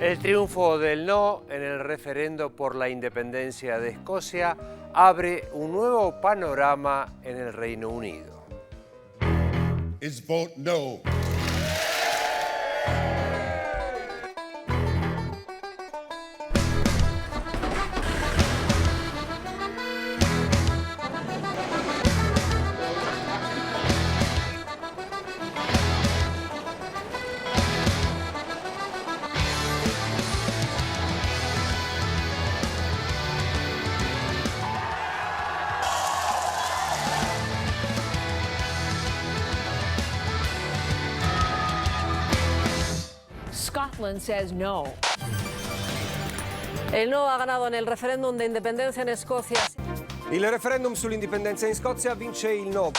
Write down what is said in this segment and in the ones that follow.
El triunfo del no en el referendo por la independencia de Escocia abre un nuevo panorama en el Reino Unido. Is vote no. Scotland says no. El no ha ganado en el referéndum de independencia en Escocia. Il referendum sull'indipendenza in Scozia vince il no.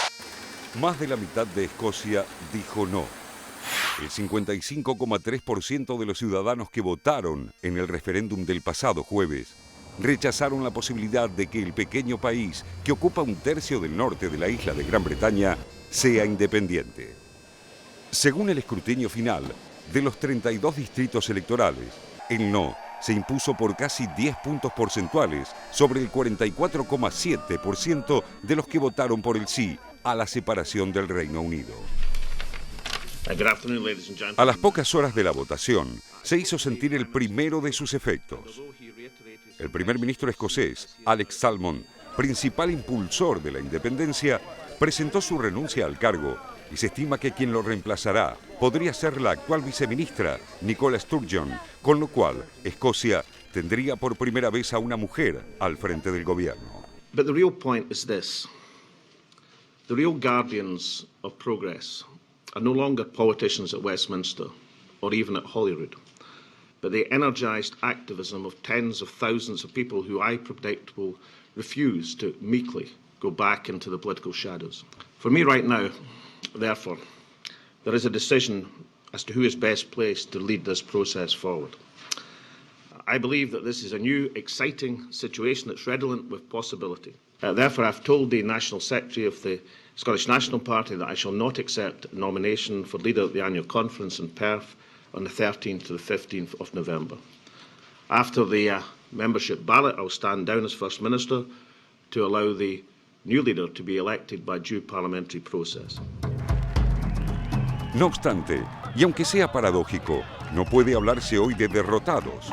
Más de la mitad de Escocia dijo no. El 55,3% de los ciudadanos que votaron en el referéndum del pasado jueves rechazaron la posibilidad de que el pequeño país, que ocupa un tercio del norte de la isla de Gran Bretaña, sea independiente. Según el escrutinio final, de los 32 distritos electorales, el no se impuso por casi 10 puntos porcentuales sobre el 44,7% de los que votaron por el sí a la separación del Reino Unido. A las pocas horas de la votación, se hizo sentir el primero de sus efectos. El primer ministro escocés, Alex Salmond, principal impulsor de la independencia, presentó su renuncia al cargo y se estima que quien lo reemplazará podría ser la actual viceministra, Nicola Sturgeon, con lo cual Escocia tendría por primera vez a una mujer al frente del gobierno. But the real point is this. The real guardians of progress are no longer politicians at Westminster or even at Holyrood, but the energised activism of tens of thousands of people who I predict will refuse to meekly go back into the political shadows. For me right now, therefore, there is a decision as to who is best placed to lead this process forward. I believe that this is a new, exciting situation that's redolent with possibility. Therefore, I've told the National Secretary of the Scottish National Party that I shall not accept nomination for leader at the annual conference in Perth on the 13th to the 15th of November. After the membership ballot, I'll stand down as First Minister to allow the new leader to be elected by due parliamentary process. No obstante, y aunque sea paradójico, no puede hablarse hoy de derrotados.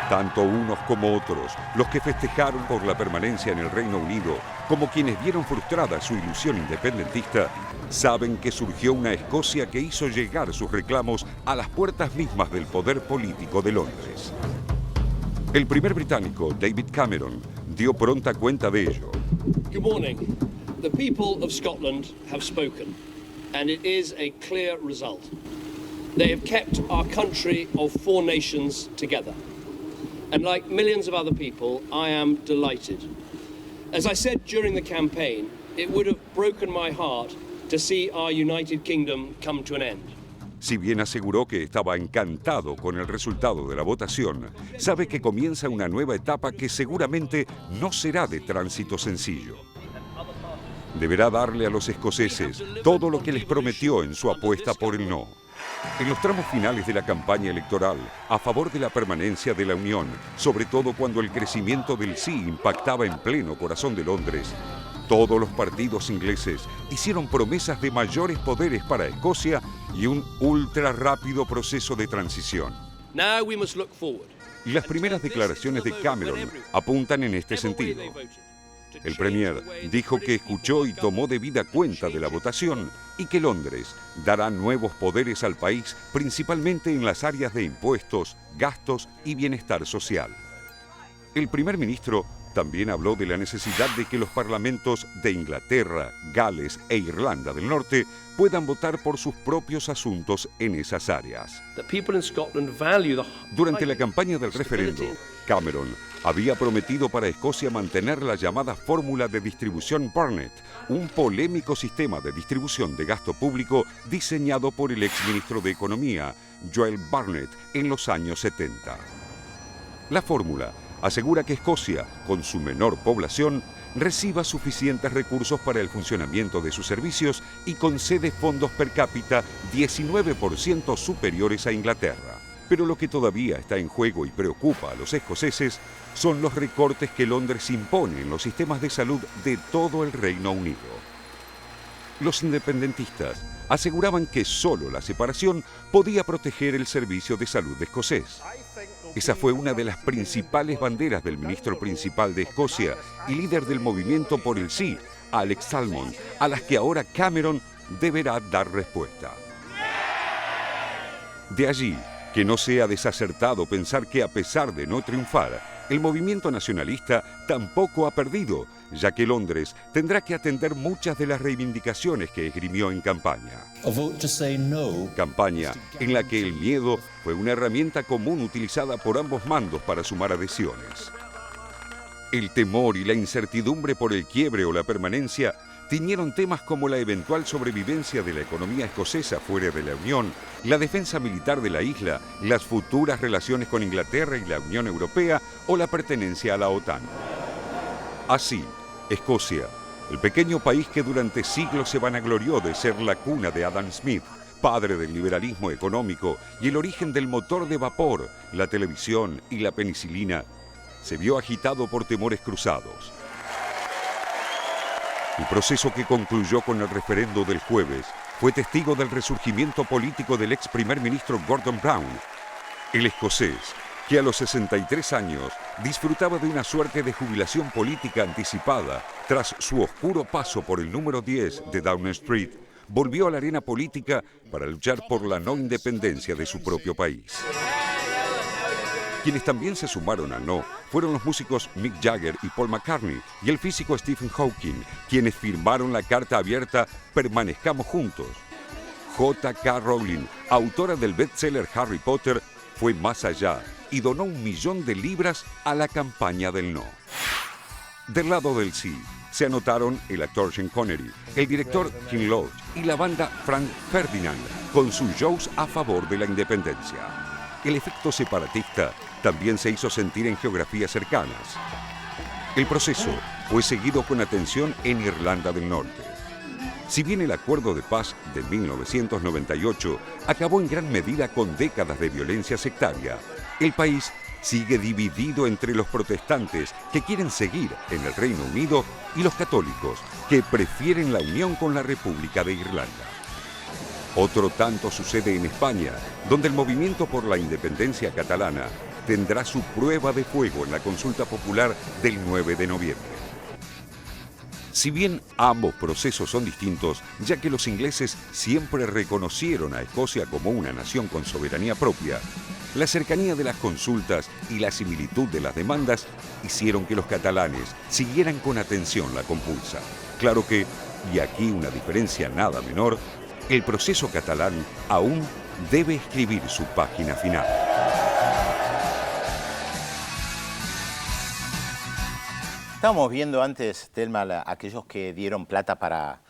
Tanto unos como otros, los que festejaron por la permanencia en el Reino Unido, como quienes vieron frustrada su ilusión independentista, saben que surgió una Escocia que hizo llegar sus reclamos a las puertas mismas del poder político de Londres. El primer británico, David Cameron, dio pronta cuenta de ello. Good morning. The people of Scotland have spoken, and it is a clear result. They have kept our country of four nations together. And like millions of other people, I am delighted. As I said during the campaign, it would have broken my heart to see our United Kingdom come to an end. Si bien aseguró que estaba encantado con el resultado de la votación, sabe que comienza una nueva etapa que seguramente no será de tránsito sencillo. Deberá darle a los escoceses todo lo que les prometió en su apuesta por el no. En los tramos finales de la campaña electoral a favor de la permanencia de la Unión, sobre todo cuando el crecimiento del sí impactaba en pleno corazón de Londres, todos los partidos ingleses hicieron promesas de mayores poderes para Escocia y un ultra rápido proceso de transición. Y las primeras declaraciones de Cameron apuntan en este sentido. El Premier dijo que escuchó y tomó debida cuenta de la votación y que Londres dará nuevos poderes al país, principalmente en las áreas de impuestos, gastos y bienestar social. El primer ministro también habló de la necesidad de que los parlamentos de Inglaterra, Gales e Irlanda del Norte puedan votar por sus propios asuntos en esas áreas. Durante la campaña del referendo, Cameron había prometido para Escocia mantener la llamada fórmula de distribución Barnett, un polémico sistema de distribución de gasto público diseñado por el exministro de Economía, Joel Barnett, en los años 70. La fórmula asegura que Escocia, con su menor población, reciba suficientes recursos para el funcionamiento de sus servicios y concede fondos per cápita 19% superiores a Inglaterra. Pero lo que todavía está en juego y preocupa a los escoceses son los recortes que Londres impone en los sistemas de salud de todo el Reino Unido. Los independentistas aseguraban que solo la separación podía proteger el servicio de salud escocés. Esa fue una de las principales banderas del ministro principal de Escocia y líder del movimiento por el sí, Alex Salmond, a las que ahora Cameron deberá dar respuesta. De allí que no sea desacertado pensar que a pesar de no triunfar, el movimiento nacionalista tampoco ha perdido, ya que Londres tendrá que atender muchas de las reivindicaciones que esgrimió en campaña. Campaña en la que el miedo fue una herramienta común utilizada por ambos mandos para sumar adhesiones. El temor y la incertidumbre por el quiebre o la permanencia tiñeron temas como la eventual sobrevivencia de la economía escocesa fuera de la Unión, la defensa militar de la isla, las futuras relaciones con Inglaterra y la Unión Europea o la pertenencia a la OTAN. Así, Escocia, el pequeño país que durante siglos se vanaglorió de ser la cuna de Adam Smith, padre del liberalismo económico y el origen del motor de vapor, la televisión y la penicilina, se vio agitado por temores cruzados. El proceso que concluyó con el referendo del jueves fue testigo del resurgimiento político del ex primer ministro Gordon Brown, el escocés, que a los 63 años disfrutaba de una suerte de jubilación política anticipada tras su oscuro paso por el número 10 de Downing Street, volvió a la arena política para luchar por la no independencia de su propio país. Quienes también se sumaron al no fueron los músicos Mick Jagger y Paul McCartney y el físico Stephen Hawking, quienes firmaron la carta abierta Permanezcamos Juntos. J.K. Rowling, autora del bestseller Harry Potter, fue más allá y donó 1 millón de libras a la campaña del no. Del lado del sí, se anotaron el actor Sean Connery, el director Ken Loach y la banda Frank Ferdinand, con sus shows a favor de la independencia. El efecto separatista también se hizo sentir en geografías cercanas. El proceso fue seguido con atención en Irlanda del Norte. Si bien el acuerdo de paz de 1998 acabó en gran medida con décadas de violencia sectaria, el país sigue dividido entre los protestantes que quieren seguir en el Reino Unido y los católicos que prefieren la unión con la República de Irlanda. Otro tanto sucede en España, donde el movimiento por la independencia catalana tendrá su prueba de fuego en la consulta popular del 9 de noviembre. Si bien ambos procesos son distintos, ya que los ingleses siempre reconocieron a Escocia como una nación con soberanía propia, la cercanía de las consultas y la similitud de las demandas hicieron que los catalanes siguieran con atención la compulsa. Claro que, y aquí una diferencia nada menor, el proceso catalán aún debe escribir su página final. Estábamos viendo antes, Telma, aquellos que dieron plata para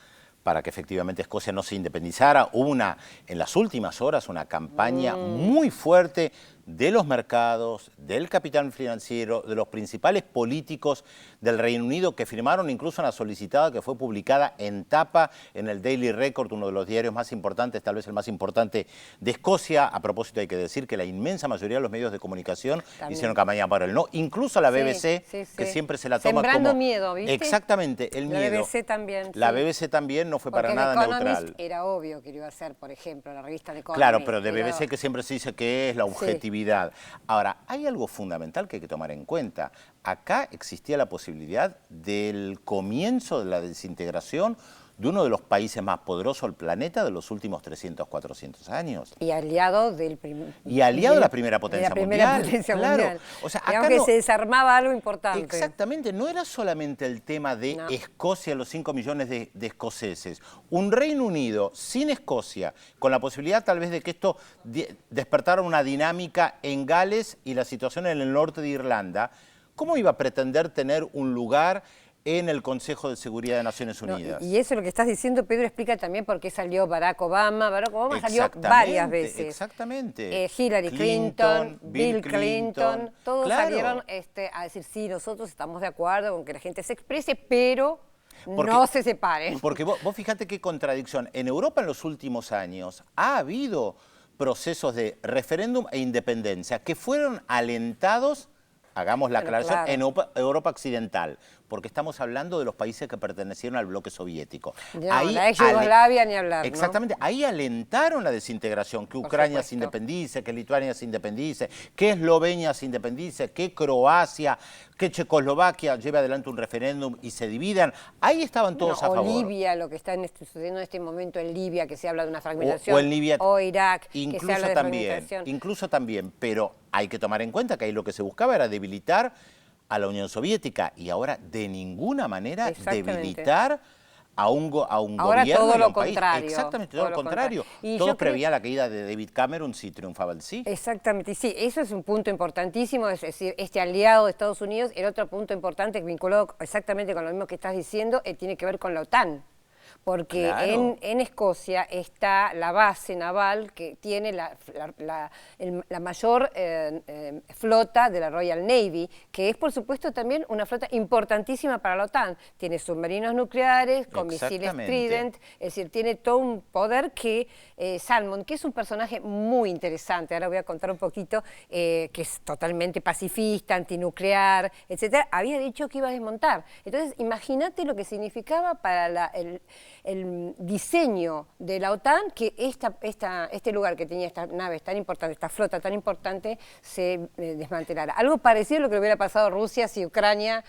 que efectivamente Escocia no se independizara. Hubo en las últimas horas una campaña muy fuerte de los mercados, del capital financiero, de los principales políticos del Reino Unido que firmaron incluso una solicitada que fue publicada en tapa en el Daily Record, uno de los diarios más importantes, tal vez el más importante de Escocia. A propósito, hay que decir que la inmensa mayoría de los medios de comunicación hicieron campaña para el no, incluso la BBC, que siempre se la toma sembrando como... miedo, ¿viste? Exactamente, el miedo. La BBC también. La BBC también no fue para nada neutral. Era obvio que iba a ser, por ejemplo, la revista de Economist. Claro, pero de BBC que siempre se dice que es la objetividad. Ahora, hay algo fundamental que hay que tomar en cuenta. Acá existía la posibilidad del comienzo de la desintegración de uno de los países más poderosos del planeta de los últimos 300, 400 años. Y aliado de la primera potencia mundial. O sea, acá que se desarmaba algo importante. Exactamente, no era solamente el tema de Escocia, los 5 millones de escoceses. Un Reino Unido sin Escocia, con la posibilidad tal vez de que esto despertara una dinámica en Gales y la situación en el norte de Irlanda, ¿cómo iba a pretender tener un lugar en el Consejo de Seguridad de Naciones Unidas? Y eso es lo que estás diciendo, Pedro, explica también por qué salió Barack Obama. Barack Obama salió varias veces. Exactamente. Hillary Clinton, Bill Clinton, todos salieron a decir, sí, nosotros estamos de acuerdo con que la gente se exprese, pero no se separen. Porque vos fíjate qué contradicción. En Europa en los últimos años ha habido procesos de referéndum e independencia que fueron alentados, hagamos la aclaración, en Europa Occidental, porque estamos hablando de los países que pertenecieron al bloque soviético. No, ahí la ex Yugoslavia ni hablar, exactamente, ¿no? Ahí alentaron la desintegración, que Ucrania se independice, que Lituania se independice, que Eslovenia se independice, que Croacia, que Checoslovaquia lleve adelante un referéndum y se dividan. Ahí estaban todos a favor. O Libia, lo que está sucediendo en este momento en Libia, que se habla de una fragmentación. O en Libia, o Irak, que se habla de fragmentación. Incluso también, pero hay que tomar en cuenta que ahí lo que se buscaba era debilitar a la Unión Soviética y ahora de ninguna manera debilitar a un ahora gobierno todo y a lo un país. contrario. Exactamente, todo lo contrario. Y todos preveían la caída de David Cameron si triunfaba el sí. Exactamente, sí, eso es un punto importantísimo, es decir, este aliado de Estados Unidos. El otro punto importante, vinculado exactamente con lo mismo que estás diciendo, tiene que ver con la OTAN. Porque claro, en Escocia está la base naval que tiene la mayor flota de la Royal Navy, que es por supuesto también una flota importantísima para la OTAN. Tiene submarinos nucleares con misiles Trident, es decir, tiene todo un poder que Salmond, que es un personaje muy interesante, ahora voy a contar un poquito, que es totalmente pacifista, antinuclear, etcétera, había dicho que iba a desmontar. Entonces, imagínate lo que significaba para el diseño de la OTAN que este lugar que tenía estas naves tan importantes, esta flota tan importante, se desmantelara. Algo parecido a lo que le hubiera pasado a Rusia si Crimea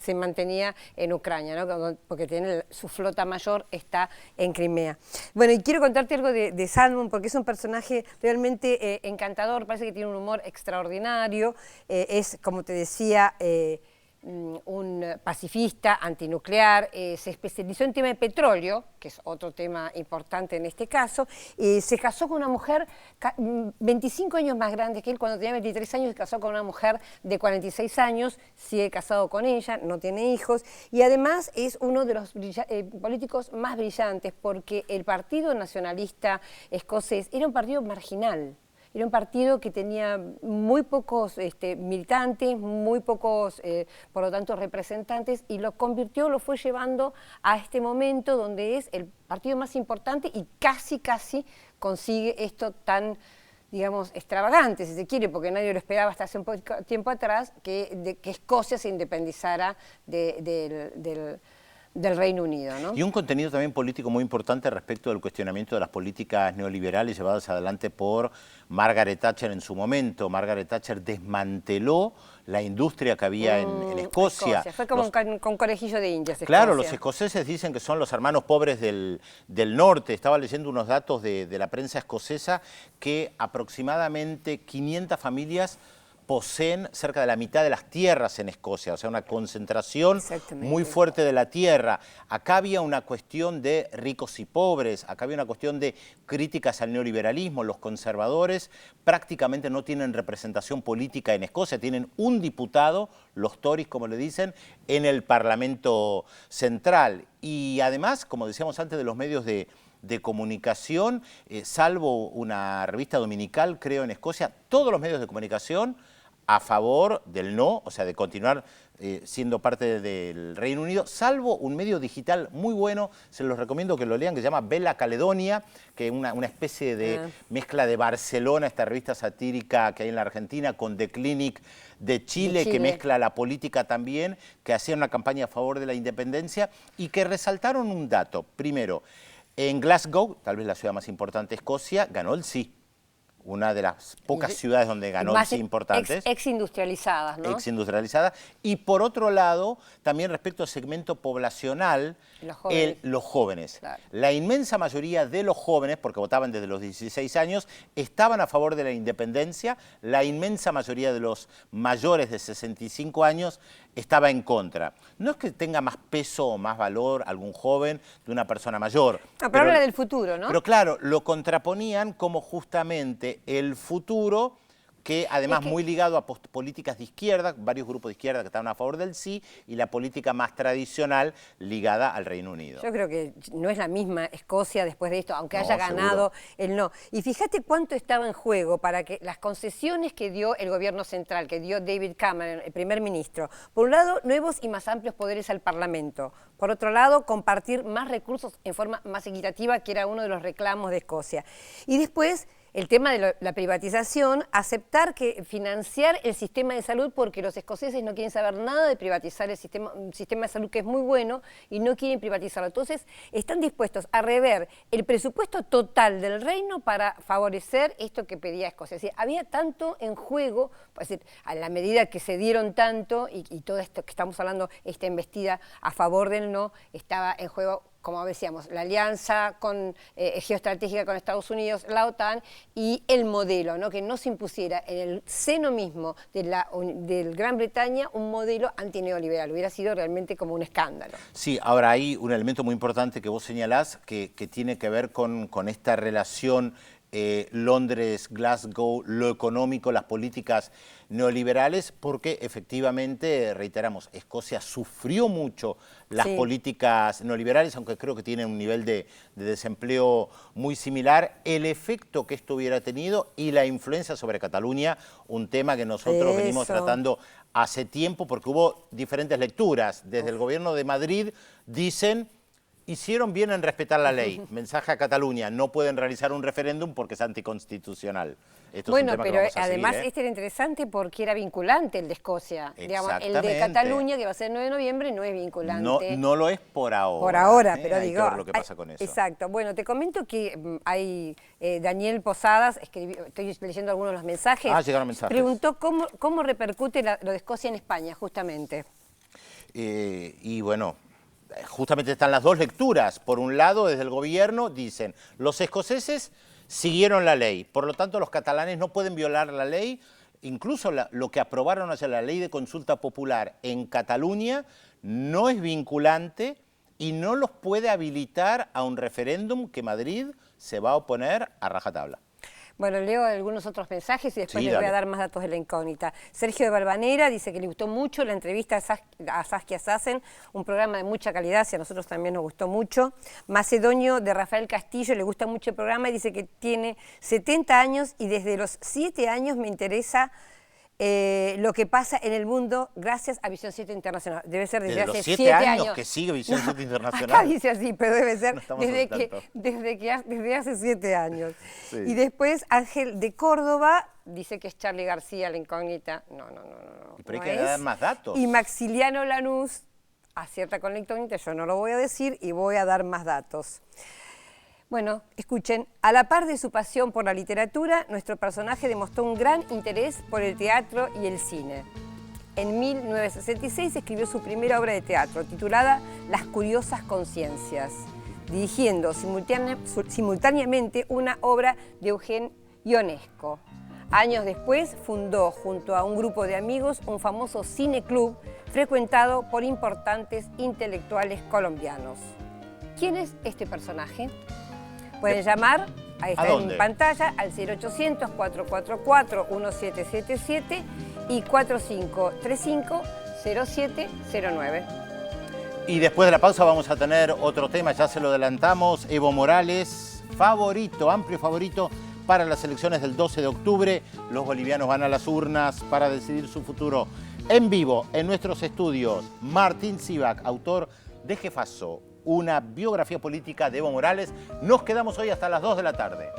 se mantenía en Ucrania, ¿no? Porque su flota mayor está en Crimea. Bueno, y quiero contarte algo de Salmond, porque es un personaje realmente encantador, parece que tiene un humor extraordinario, es, como te decía, un pacifista, antinuclear, se especializó en tema de petróleo, que es otro tema importante en este caso, se casó con una mujer 25 años más grande que él. Cuando tenía 23 años se casó con una mujer de 46 años, sigue casado con ella, no tiene hijos, y además es uno de los políticos más brillantes, porque el Partido Nacionalista Escocés era un partido marginal. Era un partido que tenía muy pocos militantes, muy pocos, por lo tanto, representantes, y lo fue llevando a este momento donde es el partido más importante y casi consigue esto tan, digamos, extravagante, si se quiere, porque nadie lo esperaba hasta hace un poco tiempo atrás, que Escocia se independizara del Reino Unido, ¿no? Y un contenido también político muy importante respecto del cuestionamiento de las políticas neoliberales llevadas adelante por Margaret Thatcher en su momento. Margaret Thatcher desmanteló la industria que había en Escocia. Fue como con conejillo de indias. Claro, Escocia. Los escoceses dicen que son los hermanos pobres del norte. Estaba leyendo unos datos de la prensa escocesa que aproximadamente 500 familias poseen cerca de la mitad de las tierras en Escocia, o sea, una concentración muy fuerte de la tierra. Acá había una cuestión de ricos y pobres, acá había una cuestión de críticas al neoliberalismo. Los conservadores prácticamente no tienen representación política en Escocia, tienen un diputado, los Tories, como le dicen, en el Parlamento Central. Y además, como decíamos antes, de los medios de comunicación, salvo una revista dominical, creo, en Escocia, todos los medios de comunicación a favor del no, o sea, de continuar siendo parte del Reino Unido, salvo un medio digital muy bueno, se los recomiendo que lo lean, que se llama Bella Caledonia, que es una especie de mezcla de Barcelona, esta revista satírica que hay en la Argentina, con The Clinic de Chile, que mezcla la política también, que hacía una campaña a favor de la independencia y que resaltaron un dato. Primero, en Glasgow, tal vez la ciudad más importante de Escocia, ganó el sí. Una de las pocas ciudades donde ganó el sí importantes. Ex-industrializadas, ¿no? Ex-industrializadas. Y por otro lado, también respecto al segmento poblacional, los jóvenes. Claro. La inmensa mayoría de los jóvenes, porque votaban desde los 16 años, estaban a favor de la independencia. La inmensa mayoría de los mayores de 65 años estaba en contra. No es que tenga más peso o más valor algún joven de una persona mayor. No, pero habla del futuro, ¿no? Pero claro, lo contraponían como justamente el futuro que además muy ligado a políticas de izquierda, varios grupos de izquierda que estaban a favor del sí, y la política más tradicional ligada al Reino Unido. Yo creo que no es la misma Escocia después de esto, aunque haya ganado el no. Y fíjate cuánto estaba en juego para que las concesiones que dio el gobierno central, que dio David Cameron, el primer ministro, por un lado, nuevos y más amplios poderes al Parlamento, por otro lado, compartir más recursos en forma más equitativa, que era uno de los reclamos de Escocia. Y después, el tema de la privatización, aceptar que financiar el sistema de salud, porque los escoceses no quieren saber nada de privatizar un sistema de salud que es muy bueno y no quieren privatizarlo. Entonces, están dispuestos a rever el presupuesto total del reino para favorecer esto que pedía Escocia. Es decir, había tanto en juego, es decir, a la medida que se dieron tanto y todo esto que estamos hablando, esta embestida a favor del no, estaba en juego, como decíamos, la alianza geoestratégica con Estados Unidos, la OTAN, y el modelo, ¿no? Que no se impusiera en el seno mismo del Gran Bretaña un modelo antineoliberal. Hubiera sido realmente como un escándalo. Sí, ahora hay un elemento muy importante que vos señalás que tiene que ver con esta relación Londres, Glasgow, lo económico, las políticas neoliberales, porque efectivamente, reiteramos, Escocia sufrió mucho las políticas neoliberales, aunque creo que tiene un nivel de desempleo muy similar, el efecto que esto hubiera tenido y la influencia sobre Cataluña, un tema que nosotros venimos tratando hace tiempo, porque hubo diferentes lecturas. Desde el gobierno de Madrid dicen: hicieron bien en respetar la ley. Mensaje a Cataluña: no pueden realizar un referéndum porque es anticonstitucional. Esto bueno, es un tema pero que vamos a además seguir, este era interesante porque era vinculante el de Escocia. Digamos, el de Cataluña, que va a ser el 9 de noviembre, no es vinculante. No lo es por ahora. Por ahora, pero hay digo... que ver lo que pasa con eso. Exacto. Bueno, te comento que hay Daniel Posadas, estoy leyendo algunos de los mensajes. Llegaron mensajes. Preguntó cómo repercute lo de Escocia en España, justamente. Y bueno, justamente están las dos lecturas. Por un lado, desde el gobierno dicen: los escoceses siguieron la ley, por lo tanto los catalanes no pueden violar la ley. Incluso lo que aprobaron hacia la ley de consulta popular en Cataluña no es vinculante y no los puede habilitar a un referéndum que Madrid se va a oponer a rajatabla. Bueno, leo algunos otros mensajes y después les voy a dar más datos de la incógnita. Sergio de Valvanera dice que le gustó mucho la entrevista a Saskia Sassen, un programa de mucha calidad, si a nosotros también nos gustó mucho. Macedonio de Rafael Castillo le gusta mucho el programa y dice que tiene 70 años y desde los 7 años me interesa lo que pasa en el mundo gracias a Visión 7 Internacional. Debe ser desde hace 7 años. Que sigue Visión 7 Internacional. Acá dice así, pero debe ser desde hace 7 años. Sí. Y después Ángel de Córdoba dice que es Charly García, la incógnita. No. Pero hay que dar más datos. Y Maxiliano Lanús acierta con la incógnita, yo no lo voy a decir y voy a dar más datos. Bueno, escuchen, a la par de su pasión por la literatura, nuestro personaje demostró un gran interés por el teatro y el cine. En 1966 escribió su primera obra de teatro, titulada Las curiosas conciencias, dirigiendo simultáneamente una obra de Eugen Ionesco. Años después fundó, junto a un grupo de amigos, un famoso cineclub frecuentado por importantes intelectuales colombianos. ¿Quién es este personaje? Pueden llamar, ahí está en pantalla, al 0800-444-1777 y 4535-0709. Y después de la pausa vamos a tener otro tema, ya se lo adelantamos. Evo Morales, favorito, amplio favorito para las elecciones del 12 de octubre. Los bolivianos van a las urnas para decidir su futuro. En vivo, en nuestros estudios, Martín Sivak, autor de Jefazo, una biografía política de Evo Morales. Nos quedamos hoy hasta las 2 de la tarde.